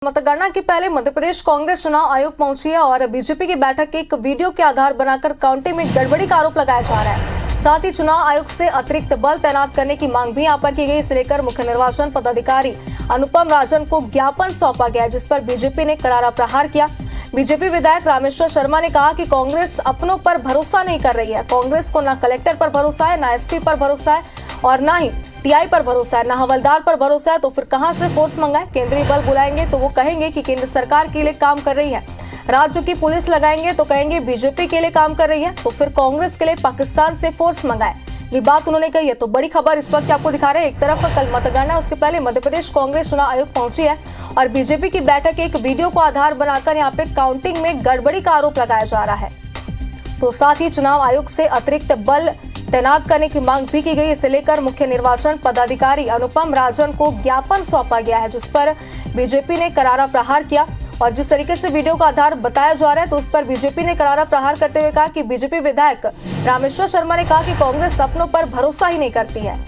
मतगणना के पहले मध्य प्रदेश कांग्रेस चुनाव आयोग पहुंची है और बीजेपी की बैठक के एक वीडियो के आधार बनाकर काउंटिंग में गड़बड़ी का आरोप लगाया जा रहा है। साथ ही चुनाव आयोग से अतिरिक्त बल तैनात करने की मांग भी यहां पर की गई। इसे लेकर मुख्य निर्वाचन पदाधिकारी अनुपम राजन को ज्ञापन सौंपा गया, जिस पर बीजेपी ने करारा प्रहार किया। बीजेपी विधायक रामेश्वर शर्मा ने कहा कि कांग्रेस अपनों पर भरोसा नहीं कर रही है। कांग्रेस को न कलेक्टर पर भरोसा है, न एसपी पर भरोसा है और न ही टीआई पर भरोसा है, न हवलदार पर भरोसा है। तो फिर कहां से फोर्स मंगाए? केंद्रीय बल बुलाएंगे तो वो कहेंगे कि केंद्र सरकार के लिए काम कर रही है। राज्य की पुलिस लगाएंगे तो कहेंगे बीजेपी के लिए काम कर रही है। तो फिर कांग्रेस के लिए पाकिस्तान से फोर्स मंगाए, ये बात उन्होंने कही है। तो बड़ी खबर इस वक्त आपको दिखा रहे हैं। एक तरफ कल मतगणना, उसके पहले मध्य प्रदेश कांग्रेस चुनाव आयोग पहुंची है और बीजेपी की बैठक एक वीडियो को आधार बनाकर यहाँ पे काउंटिंग में गड़बड़ी का आरोप लगाया जा रहा है। तो साथ ही चुनाव आयोग से अतिरिक्त बल तैनात करने की मांग भी की गई। इसे लेकर मुख्य निर्वाचन पदाधिकारी अनुपम राजन को ज्ञापन सौंपा गया है, जिस पर बीजेपी ने करारा प्रहार किया। और जिस तरीके से वीडियो का आधार बताया जा रहा है, तो उस पर बीजेपी ने करारा प्रहार करते हुए कहा कि बीजेपी विधायक रामेश्वर शर्मा ने कहा कि कांग्रेस अपनों पर भरोसा ही नहीं करती है।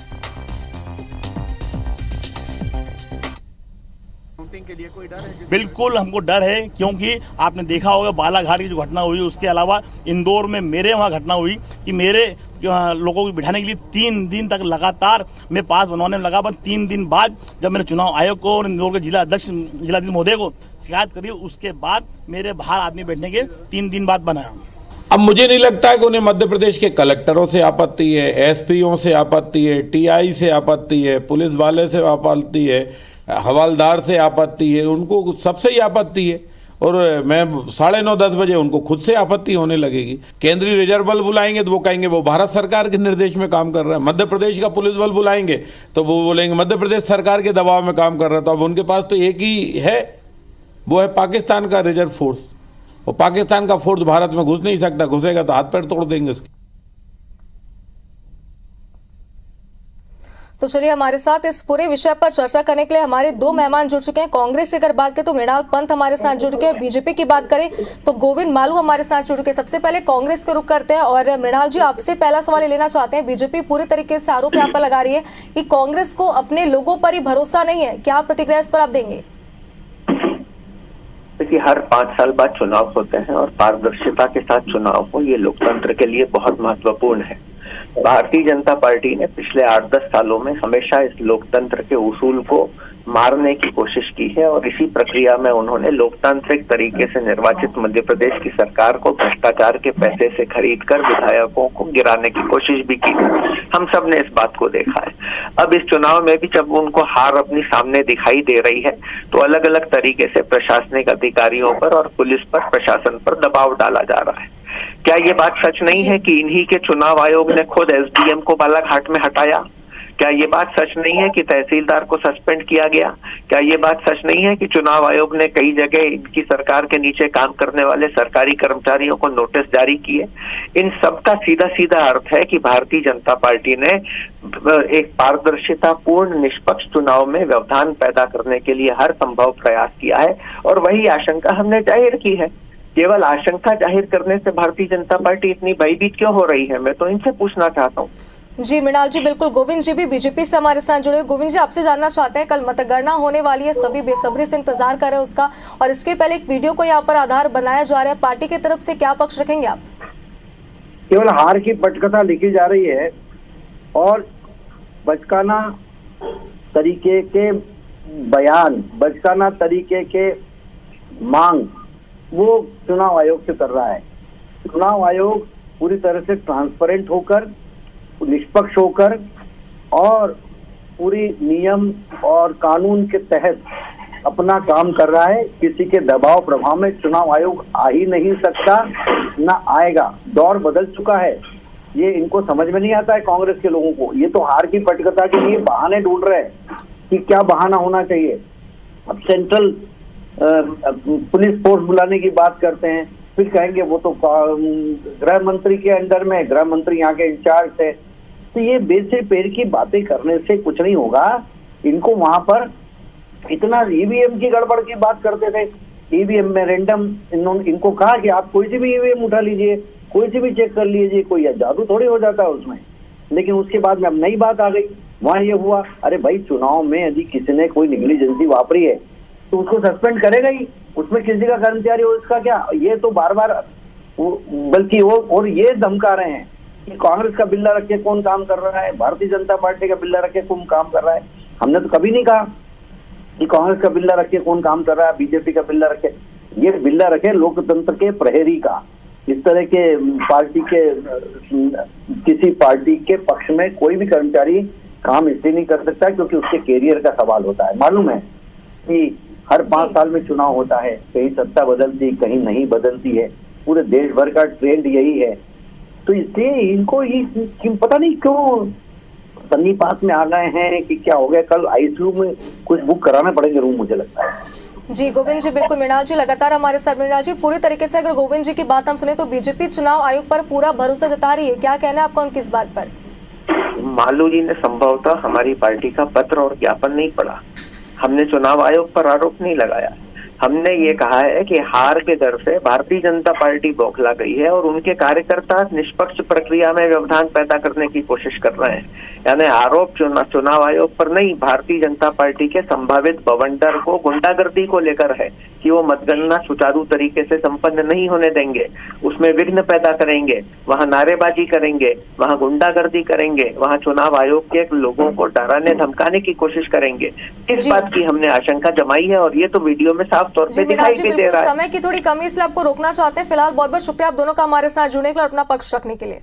बिल्कुल हमको डर है, क्योंकि आपने देखा होगा बालाघाट की जो घटना हुई, उसके अलावा इंदौर में मेरे वहाँ घटना हुई कि मेरे लोगों को बिठाने के लिए 3 दिन तक लगातार मैं पास बनवाने में लगा। पर 3 दिन बाद जब मैंने चुनाव आयोग को और इंदौर के जिलाधीश महोदय को शिकायत करी, उसके बाद मेरे बाहर आदमी बैठने के 3 दिन बाद बनाया। अब मुझे नहीं लगता है कि उन्हें मध्य प्रदेश के कलेक्टरों से आपत्ति है, एसपीओ से आपत्ति है, टीआई से आपत्ति है, पुलिस वाले से आपत्ति है, हवलदार से आपत्ति है। उनको सबसे ही आपत्ति है और मैं 9:30-10 बजे उनको खुद से आपत्ति होने लगेगी। केंद्रीय रिजर्व बल बुलाएंगे तो वो कहेंगे वो भारत सरकार के निर्देश में काम कर रहा है। मध्य प्रदेश का पुलिस बल बुलाएंगे तो वो बोलेंगे मध्य प्रदेश सरकार के दबाव में काम कर रहा है। तो अब उनके पास तो एक ही है, वो है पाकिस्तान का रिजर्व फोर्स। और पाकिस्तान का फोर्स भारत में घुस नहीं सकता, घुसेगा तो हाथ पैर तोड़ देंगे उसके। तो चलिए, हमारे साथ इस पूरे विषय पर चर्चा करने के लिए हमारे 2 मेहमान जुड़ चुके हैं। कांग्रेस की अगर बात करें तो मृणाल पंत हमारे साथ जुड़ चुके हैं। बीजेपी की बात करें तो गोविंद मालू हमारे साथ जुड़ चुके हैं। सबसे पहले कांग्रेस को रुख करते हैं और मृणाल जी, आपसे पहला सवाल लेना चाहते हैं। बीजेपी पूरी तरीके से आरोप यहाँ पर लगा रही है कि कांग्रेस को अपने लोगों पर ही भरोसा नहीं है। क्या प्रतिक्रिया इस पर आप देंगे? देखिए, हर 5 साल बाद चुनाव होते हैं और पारदर्शिता के साथ चुनाव हो, ये लोकतंत्र के लिए बहुत महत्वपूर्ण है। भारतीय जनता पार्टी ने पिछले 8-10 सालों में हमेशा इस लोकतंत्र के उसूल को मारने की कोशिश की है और इसी प्रक्रिया में उन्होंने लोकतांत्रिक तरीके से निर्वाचित मध्य प्रदेश की सरकार को भ्रष्टाचार के पैसे से खरीदकर विधायकों को गिराने की कोशिश भी की। हम सब ने इस बात को देखा है। अब इस चुनाव में भी जब उनको हार अपनी सामने दिखाई दे रही है, तो अलग अलग तरीके से प्रशासनिक अधिकारियों पर और पुलिस पर, प्रशासन पर दबाव डाला जा रहा है। क्या ये बात सच नहीं है कि इन्हीं के चुनाव आयोग ने खुद एसडीएम को बालाघाट में हटाया? क्या ये बात सच नहीं है कि तहसीलदार को सस्पेंड किया गया? क्या ये बात सच नहीं है कि चुनाव आयोग ने कई जगह इनकी सरकार के नीचे काम करने वाले सरकारी कर्मचारियों को नोटिस जारी किए? इन सब का सीधा सीधा अर्थ है कि भारतीय जनता पार्टी ने एक पारदर्शिता पूर्ण निष्पक्ष चुनाव में व्यवधान पैदा करने के लिए हर संभव प्रयास किया है और वही आशंका हमने जाहिर की है। केवल आशंका जाहिर करने से भारतीय जनता पार्टी इतनी भयभीत क्यों हो रही है? मैं तो इनसे पूछना चाहता हूँ। जी मृणाल जी, बिल्कुल। गोविंद जी भी बीजेपी से हमारे साथ जुड़े। गोविंद जी, आपसे जानना चाहते हैं, कल मतगणना होने वाली है, सभी बेसब्री से इंतजार कर रहे हैं उसका, और इसके पहले एक वीडियो को यहाँ पर आधार बनाया जा रहा है। पार्टी की तरफ से क्या पक्ष रखेंगे आप? केवल हार की पटकथा लिखी जा रही है और बचकाना तरीके के बयान, बचकाना तरीके के मांग वो चुनाव आयोग से कर रहा है। चुनाव आयोग पूरी तरह से ट्रांसपेरेंट होकर, निष्पक्ष होकर और पूरी नियम और कानून के तहत अपना काम कर रहा है। किसी के दबाव प्रभाव में चुनाव आयोग आ ही नहीं सकता, ना आएगा। दौर बदल चुका है, ये इनको समझ में नहीं आता है कांग्रेस के लोगों को। ये तो हार की पटकथा के लिए बहाने ढूंढ रहे हैं कि क्या बहाना होना चाहिए। अब सेंट्रल पुलिस फोर्स बुलाने की बात करते हैं, फिर कहेंगे वो तो गृह मंत्री के अंडर में, गृह मंत्री यहाँ के इंचार्ज थे। तो ये बेसे पैर की बातें करने से कुछ नहीं होगा। इनको वहां पर इतना ईवीएम की गड़बड़ की बात करते थे, ईवीएम में रैंडम, इनको कहा कि आप कोई सी भी ईवीएम उठा लीजिए, कोई सी भी चेक कर लीजिए, कोई जादू थोड़ी हो जाता है उसमें। लेकिन उसके बाद में अब नई बात आ गई, वहां ये हुआ, अरे भाई चुनाव में यदि किसी ने कोई निगलिजेंसी वापरी है तो उसको सस्पेंड करेगा ही, उसमें किसी का कर्मचारी हो उसका क्या। ये तो बार बार बल्कि वो और ये धमका रहे हैं कि कांग्रेस का बिल्ला रख के कौन काम कर रहा है, भारतीय जनता पार्टी का बिल्ला रख के कौन काम कर रहा है। हमने तो कभी नहीं कहा कि कांग्रेस का बिल्ला रख के कौन काम कर रहा है, बीजेपी का बिल्ला रखे। ये बिल्ला रखे लोकतंत्र के प्रहरी का। इस तरह के पार्टी के किसी पार्टी के पक्ष में कोई भी कर्मचारी काम इसलिए नहीं कर सकता क्योंकि उसके कैरियर का सवाल होता है। मालूम है कि हर 5 साल में चुनाव होता है, कहीं सत्ता बदलती कहीं नहीं बदलती है, पूरे देश भर का ट्रेंड यही है। तो इसलिए इनको ये पता नहीं क्यों सन्नीपात में आ गए हैं कि क्या हो गया। कल आईसीयू में कुछ बुक कराना पड़ेंगे रूम, मुझे लगता है। जी गोविंद जी, बिल्कुल मृणाल जी लगातार हमारे साथ। मृणाल जी, पूरी तरीके से अगर गोविंद जी की बात हम सुने तो बीजेपी चुनाव आयोग पर पूरा भरोसा जता रही है, क्या कहना है आपका उनकी इस बात पर? मालू जी ने संभवतः हमारी पार्टी का पत्र और ज्ञापन नहीं पढ़ा। हमने चुनाव आयोग पर आरोप नहीं लगाया। हमने ये कहा है कि हार के डर से भारतीय जनता पार्टी बौखला गई है और उनके कार्यकर्ता निष्पक्ष प्रक्रिया में व्यवधान पैदा करने की कोशिश कर रहे हैं। यानी आरोप चुनाव आयोग पर नहीं, भारतीय जनता पार्टी के संभावित बवंडर को गुंडागर्दी को लेकर है कि वो मतगणना सुचारू तरीके से संपन्न नहीं होने देंगे, उसमें विघ्न पैदा करेंगे, वहां नारेबाजी करेंगे, वहां गुंडागर्दी करेंगे, वहां चुनाव आयोग के लोगों को डराने धमकाने की कोशिश करेंगे। इस बात की हमने आशंका जमाई है और ये तो वीडियो में साफ तौर पे दिखाई दे रहा है। समय की थोड़ी कमी इसलिए आपको रोकना चाहते हैं। फिलहाल बहुत बहुत शुक्रिया आप दोनों का हमारे साथ जुड़ने के लिए और अपना पक्ष रखने के लिए।